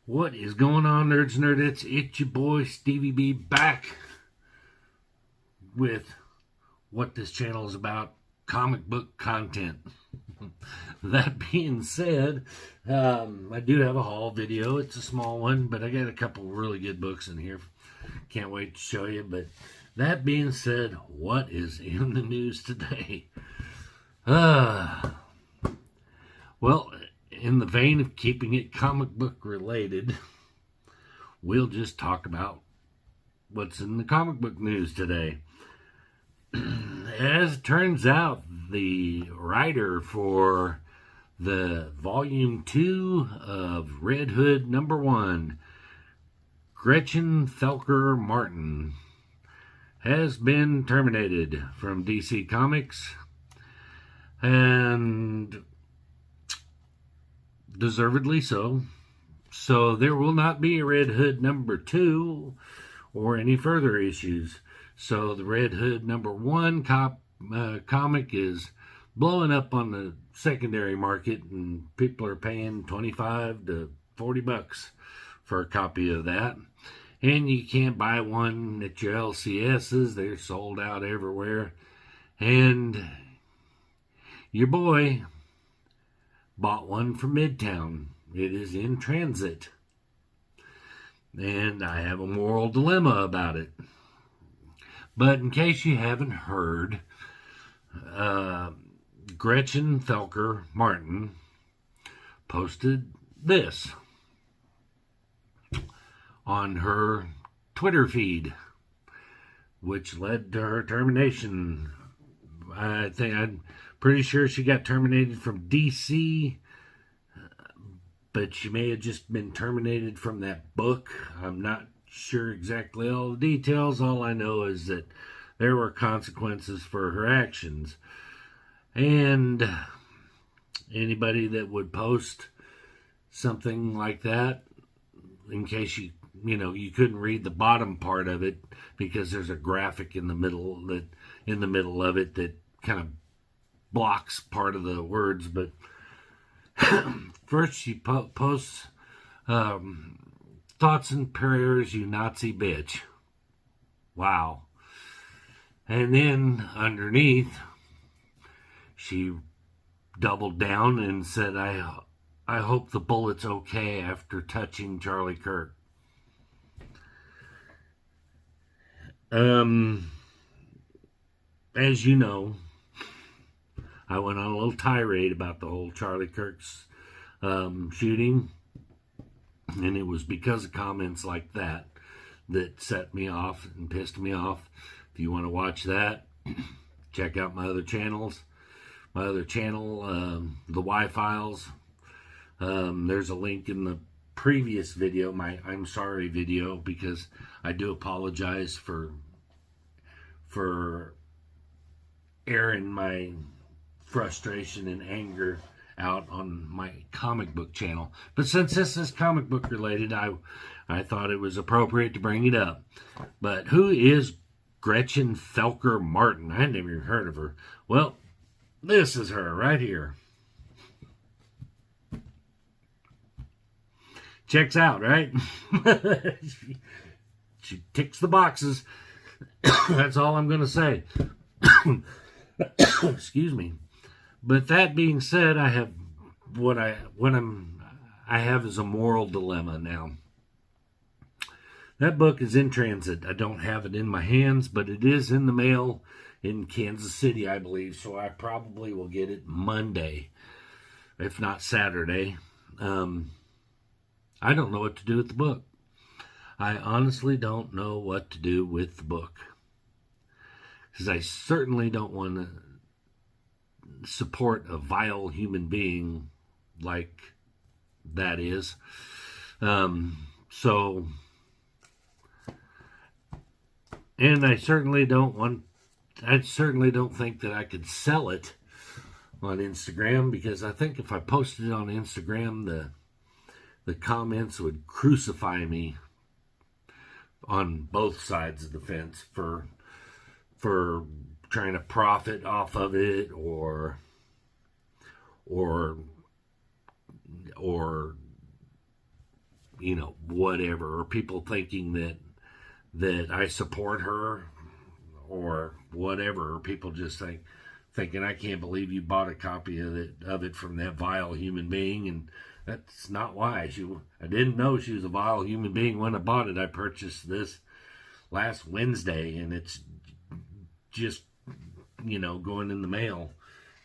What is going on, nerds and nerdettes? It's your boy Stevie B back with what this channel is about, comic book content. That being said, I do have a haul video. It's a small one, but I got a couple really good books in here. Can't wait to show you. But that being said, what is in the news today? Well, in the vein of keeping it comic book related, we'll just talk about what's in the comic book news today. As it turns out, the writer for the Volume 2 of Red Hood #1, Gretchen Thelker Martin, has been terminated from DC Comics, and deservedly so. So there will not be a Red Hood #2 or any further issues. So the Red Hood #1 comic is blowing up on the secondary market, and people are paying $25 to $40 for a copy of that. And you can't buy one at your LCSs. They're sold out everywhere. And your boy bought one from Midtown. It is in transit. And I have a moral dilemma about it. But in case you haven't heard, Gretchen Thelker Martin posted this on her Twitter feed, which led to her termination. I'm pretty sure she got terminated from DC, but she may have just been terminated from that book. I'm not sure exactly all the details. All I know is that there were consequences for her actions. And anybody that would post something like that, in case you couldn't read the bottom part of it because there's a graphic in the middle of it that kind of blocks part of the words. But first she posts thoughts and prayers, you Nazi bitch. Wow. And then underneath she doubled down and said, I hope the bullet's okay after touching Charlie Kirk. As you know, I went on a little tirade about the whole Charlie Kirk's shooting, and it was because of comments like that that set me off and pissed me off. If you want to watch that, check out my other channels. My other channel, the Y-Files. There's a link in the previous video, my I'm sorry video, because I do apologize for airing my frustration and anger out on my comic book channel. But since this is comic book related, I thought it was appropriate to bring it up. But who is Gretchen Thelker Martin? I had never even heard of her. Well, this is her right here. Checks out, right? she ticks the boxes. That's all I'm going to say. Excuse me. But that being said, I have I have is a moral dilemma now. That book is in transit. I don't have it in my hands, but it is in the mail in Kansas City, I believe. So I probably will get it Monday, if not Saturday. I don't know what to do with the book. I honestly don't know what to do with the book, because I certainly don't want to support a vile human being like that is. And I certainly don't think that I could sell it on Instagram, because I think if I posted it on Instagram, the comments would crucify me on both sides of the fence for trying to profit off of it, or whatever, or people thinking that I support her or whatever, or people just thinking I can't believe you bought a copy of it from that vile human being, and that's not why. I didn't know she was a vile human being when I bought it. I purchased this last Wednesday, and it's just going in the mail.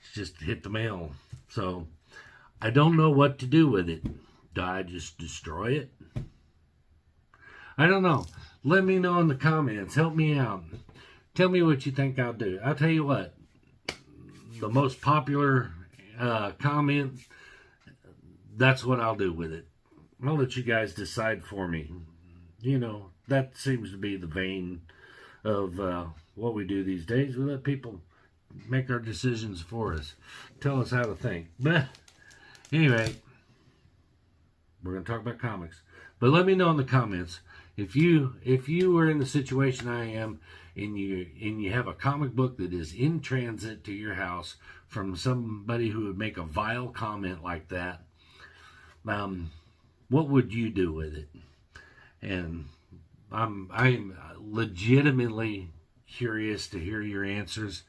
It's just hit the mail, so I don't know what to do with it. Do I just destroy it? I don't know. Let me know in the comments. Help me out. Tell me what you think I'll do. I'll tell you what. The most popular comment, that's what I'll do with it. I'll let you guys decide for me. That seems to be the vein of what we do these days. We let people make our decisions for us. Tell us how to think. But anyway, we're going to talk about comics. But let me know in the comments if you were in the situation I am, and you have a comic book that is in transit to your house from somebody who would make a vile comment like that, what would you do with it? And I'm legitimately curious to hear your answers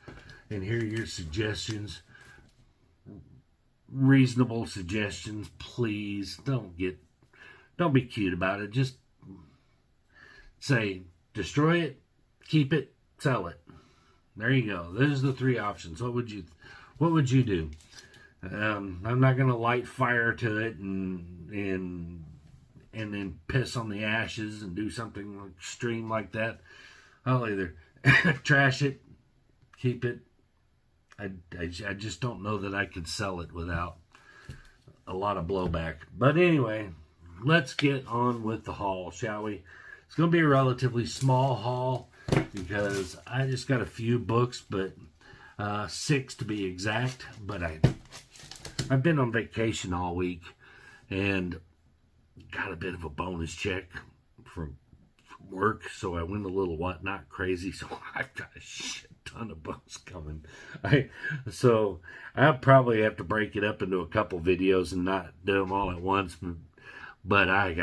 and hear your suggestions. Reasonable suggestions, please. Don't be cute about it. Just say destroy it, keep it, sell it. There you go. There's the three options. What would you do? I'm not going to light fire to it and then piss on the ashes and do something extreme like that. I'll either trash it, keep it. I just don't know that I could sell it without a lot of blowback. But anyway, let's get on with the haul, shall we? It's going to be a relatively small haul because I just got a few books, but 6 to be exact. But I've been on vacation all week and got a bit of a bonus check from work, so I went a little not crazy. So I've got a shit ton of books coming. So I'll probably have to break it up into a couple videos and not do them all at once. But I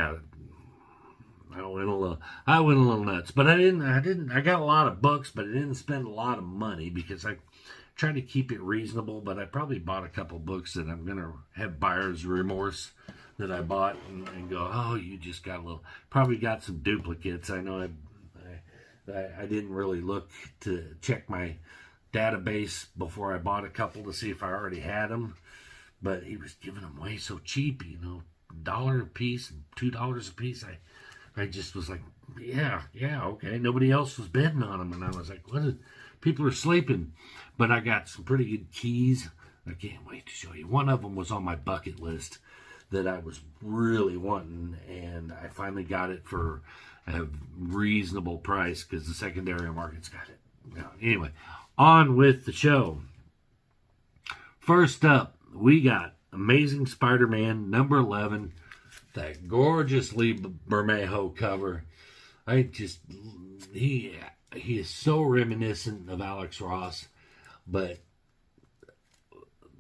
went a little nuts. But I got a lot of books, but I didn't spend a lot of money because I tried to keep it reasonable. But I probably bought a couple books that I'm gonna have buyer's remorse that I bought and go, oh, you just got probably got some duplicates. I know I didn't really look to check my database before I bought a couple to see if I already had them, but he was giving them away so cheap, $1 a piece, $2 a piece. I just was like, yeah, okay. Nobody else was bidding on them, and I was like, people are sleeping. But I got some pretty good keys. I can't wait to show you. One of them was on my bucket list that I was really wanting, and I finally got it for a reasonable price because the secondary market's got it. Anyway, on with the show. First up, we got Amazing Spider-Man number 11, that gorgeous Lee Bermejo cover. He is so reminiscent of Alex Ross, but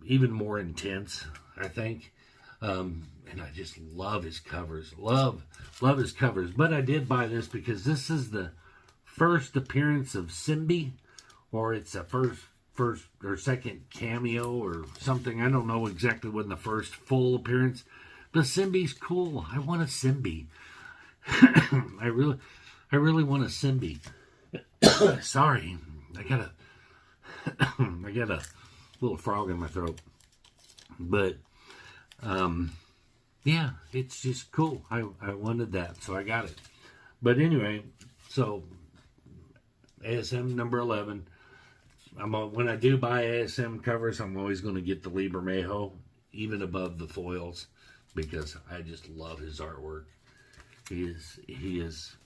even more intense, I think. And I just love his covers. Love his covers. But I did buy this because this is the first appearance of Simbi, or it's a first or second cameo or something. I don't know exactly when the first full appearance. But Simbi's cool. I want a Simbi. I really want a Simbi. Sorry, I got a little frog in my throat. But yeah, it's just cool. I wanted that, so I got it. But anyway, so ASM number 11. When I do buy ASM covers, I'm always going to get the Lee Bermejo, even above the foils, because I just love his artwork. He is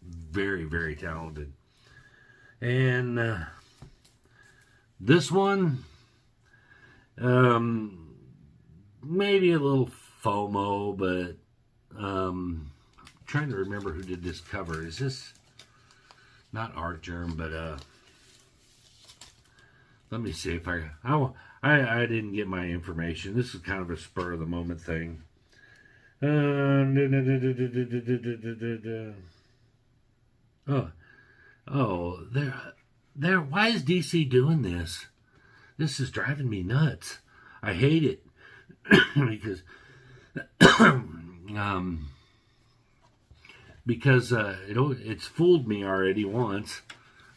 very, very talented. And this one, maybe a little FOMO, but I'm trying to remember who did this cover. Is this not Art Germ, but let me see if I didn't get my information. This is kind of a spur of the moment thing. Oh, oh, there. Why is DC doing this? This is driving me nuts. I hate it because, um, it's fooled me already once.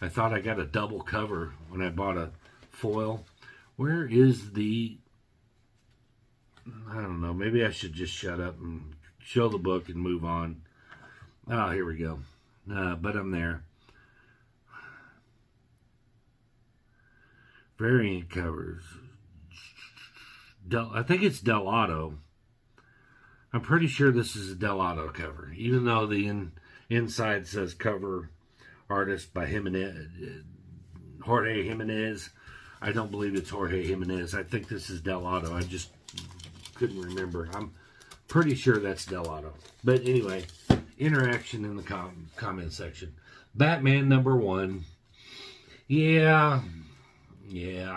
I thought I got a double cover when I bought a foil. Where is the? I don't know. Maybe I should just shut up and show the book and move on. Oh, here we go. But I'm there. Variant covers. I think it's Dell'Otto. I'm pretty sure this is a Dell'Otto cover, even though the inside says cover artist by Jorge Jimenez. I don't believe it's Jorge Jimenez. I think this is Dell'Otto. I just couldn't remember. I'm pretty sure that's Dell'Otto. But anyway, interaction in the comment section. Batman #1. Yeah,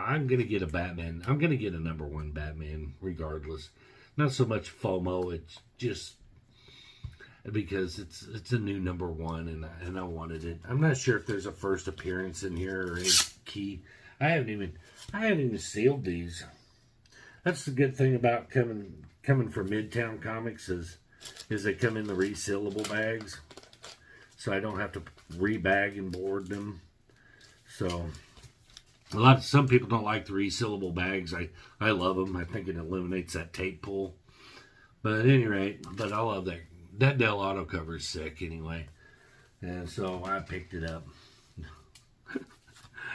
I'm going to get a Batman. I'm going to get a #1 Batman regardless. Not so much FOMO. It's just because it's a new #1 and I wanted it. I'm not sure if there's a first appearance in here or any key. I haven't even sealed these. That's the good thing about coming from Midtown Comics is they come in the resealable bags, so I don't have to rebag and board them. So some people don't like the resealable bags. I love them. I think it eliminates that tape pull. But at any rate, I love that. That Dell'Otto cover is sick anyway. And so I picked it up.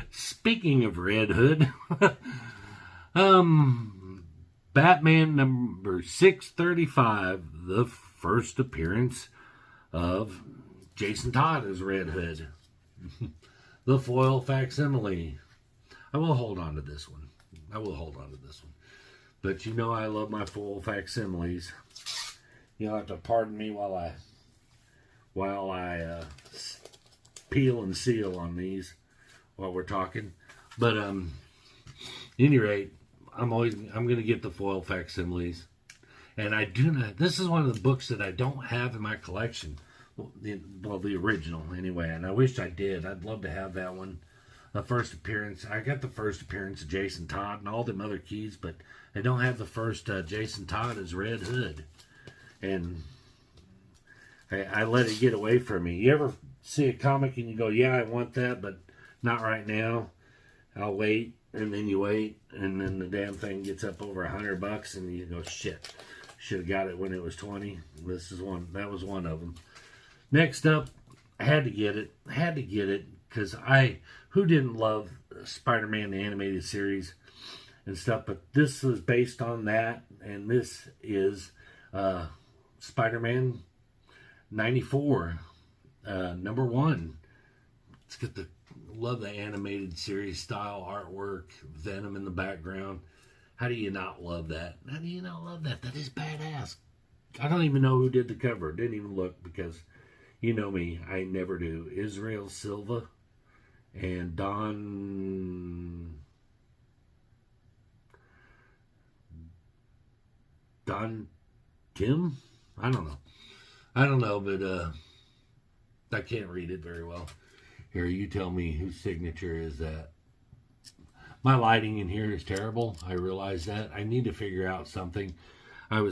Speaking of Red Hood, Batman #635, the first appearance of Jason Todd as Red Hood. The foil facsimile. I will hold on to this one. But you know I love my foil facsimiles. You'll have to pardon me while I peel and seal on these while we're talking. But at any rate, I'm going to get the foil facsimiles. And I do not. This is one of the books that I don't have in my collection. Well, the original anyway. And I wish I did. I'd love to have that one. The first appearance. I got the first appearance of Jason Todd and all them other keys, but I don't have the first Jason Todd as Red Hood. And I let it get away from me. You ever see a comic and you go, yeah, I want that, but not right now. I'll wait. And then you wait, and then the damn thing gets up over $100, and you go, shit, should have got it when it was 20. That was one of them. Next up, I had to get it because who didn't love Spider-Man the animated series and stuff? But this was based on that, and this is Spider-Man 94, #1. Let's get love the animated series style artwork, Venom in the background. How do you not love that? That is badass. I don't even know who did the cover. Didn't even look because you know me, I never do. Israel Silva and Don Tim? I don't know, but I can't read it very well. Here, you tell me whose signature is that. My lighting in here is terrible. I realize that. I need to figure out something. I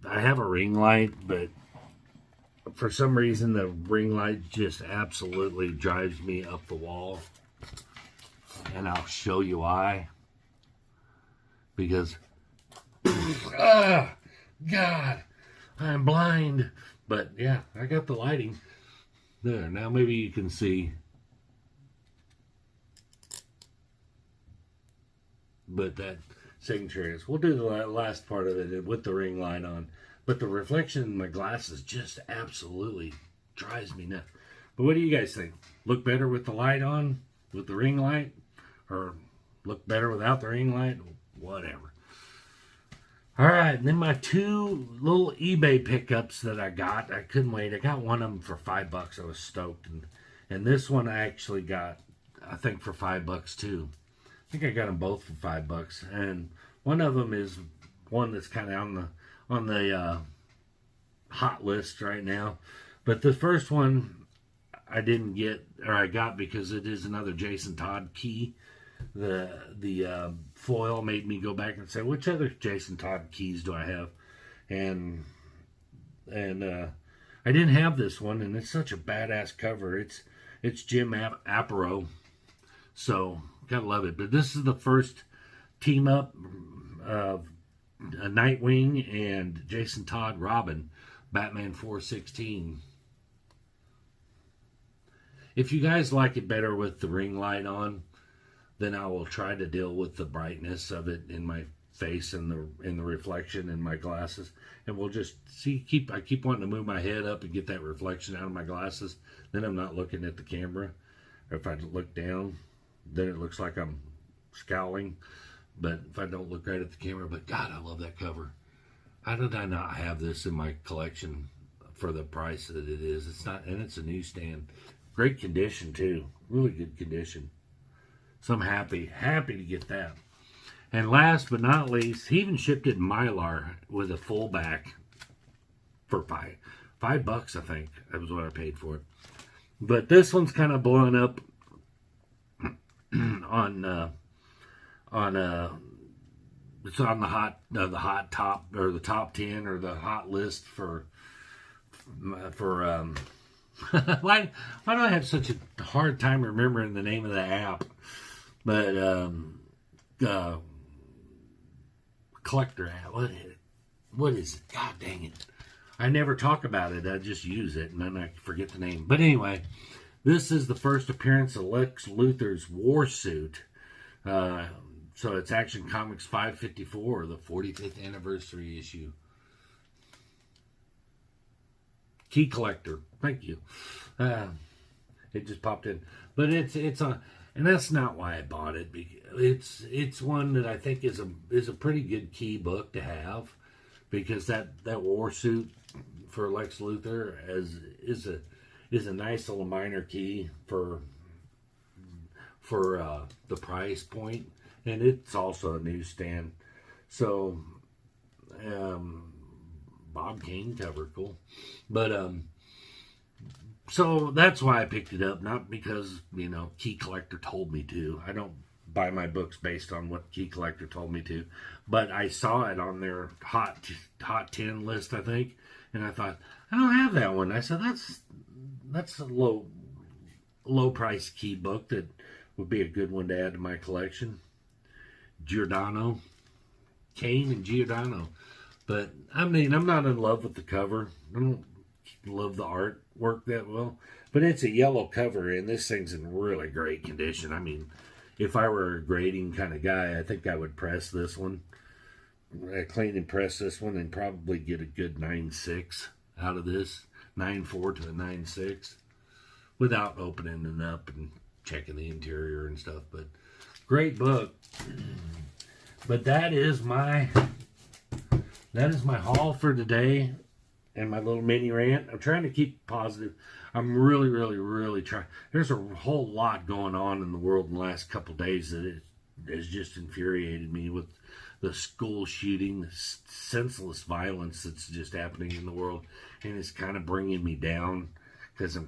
have a ring light, but for some reason the ring light just absolutely drives me up the wall. And I'll show you why. Because, God, I'm blind. But yeah, I got the lighting. There, now maybe you can see. But that signature is. We'll do the last part of it with the ring light on. But the reflection in my glasses just absolutely drives me nuts. But what do you guys think? Look better with the light on? With the ring light? Or look better without the ring light? Whatever. Alright, and then my two little eBay pickups that I got. I couldn't wait. I got one of them for $5. I was stoked. And this one I actually got, I think, for $5 too. I think I got them both for $5. And one of them is one that's kind of hot list right now. But the first one I didn't get, or I got because it is another Jason Todd key. The foil made me go back and say, which other Jason Todd keys do I have? And I didn't have this one, and it's such a badass cover. It's Jim Aparo, so gotta love it. But this is the first team up of Nightwing and Jason Todd Robin, Batman 416. If you guys like it better with the ring light on, then I will try to deal with the brightness of it in my face and the reflection in my glasses, and we'll just see. I keep wanting to move my head up and get that reflection out of my glasses. Then I'm not looking at the camera. Or if I look down, then it looks like I'm scowling. But if I don't look right at the camera, but God, I love that cover. How did I not have this in my collection for the price that it is? It's not, and it's a newsstand. Great condition too, really good condition. So I'm happy to get that. And last but not least, he even shipped it in Mylar with a full back for $5, I think. That was what I paid for it. But this one's kind of blowing up on it's on the hot top, or the top 10, or the hot list for why do I have such a hard time remembering the name of the app? But collector app. What is it? God dang it! I never talk about it. I just use it, and then I forget the name. But anyway, this is the first appearance of Lex Luthor's war suit. So it's Action Comics 554, the 45th anniversary issue. Key collector. Thank you. It just popped in, but it's a, and that's not why I bought it. It's one that I think is a pretty good key book to have, because that war suit for Lex Luthor is a nice little minor key for the price point, and it's also a newsstand. So Bob Kane cover, cool. But so that's why I picked it up, not because, Key Collector told me to. I don't buy my books based on what Key Collector told me to, but I saw it on their hot 10 list, I think, and I thought, I don't have that one. I said, that's a low price key book that would be a good one to add to my collection. Giordano, Kane and Giordano. But I mean, I'm not in love with the cover. I don't love the artwork that well, but it's a yellow cover, and this thing's in really great condition. I mean, if I were a grading kind of guy, I think I would press this one, clean and press this one, and probably get a good 9.6 out of this, 9.4 to a 9.6, without opening it up and checking the interior and stuff. But great book. But that is my haul for today, and my little mini rant. I'm trying to keep positive. I'm really trying. There's a whole lot going on in the world in the last couple days that it has just infuriated me, with the school shooting, the senseless violence that's just happening in the world, and it's kind of bringing me down, because I've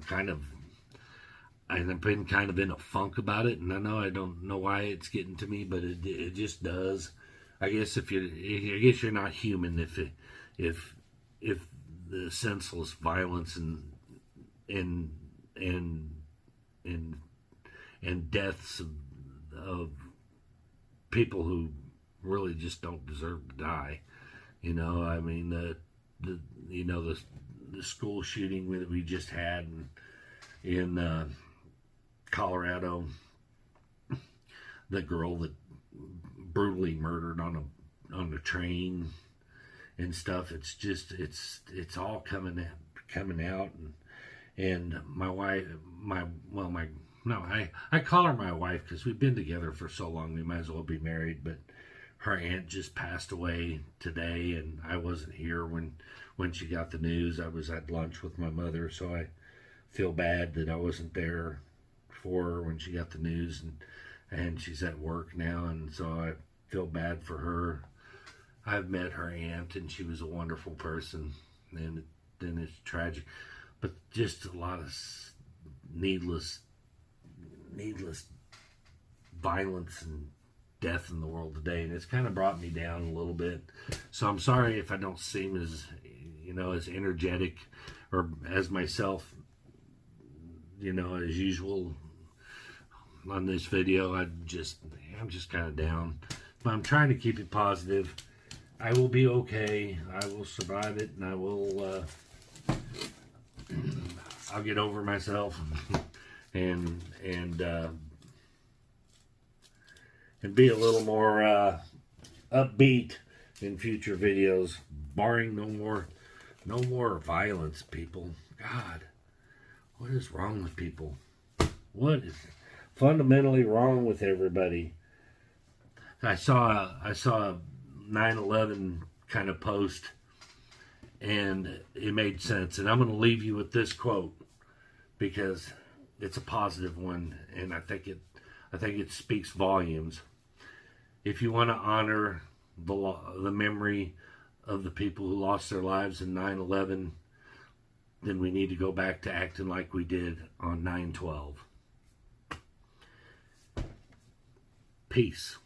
been kind of in a funk about it, and I don't know why it's getting to me, but it just does. I guess you're not human if the senseless violence and deaths of people who really just don't deserve to die. I mean, the school shooting that we just had in Colorado, the girl that brutally murdered on a train and stuff. It's just it's all coming out, and my wife, I call her my wife because we've been together for so long, we might as well be married. But her aunt just passed away today, and I wasn't here when she got the news. I was at lunch with my mother, so I feel bad that I wasn't there for her when she got the news, and she's at work now, and so I feel bad for her. I've met her aunt, and she was a wonderful person, and then it's tragic, but just a lot of needless violence and death in the world today, and it's kind of brought me down a little bit. So I'm sorry if I don't seem as, as energetic or as myself, as usual on this video. I'm just kind of down, but I'm trying to keep it positive. I will be okay. I will survive it, and I will I'll get over myself and be a little more upbeat in future videos, barring no more violence, people. God, what is wrong with people? What is fundamentally wrong with everybody? I saw a 9/11 kind of post, and it made sense. And I'm going to leave you with this quote because it's a positive one, and I think it speaks volumes. If you want to honor the memory of the people who lost their lives in 9/11, then we need to go back to acting like we did on 9/12. Peace.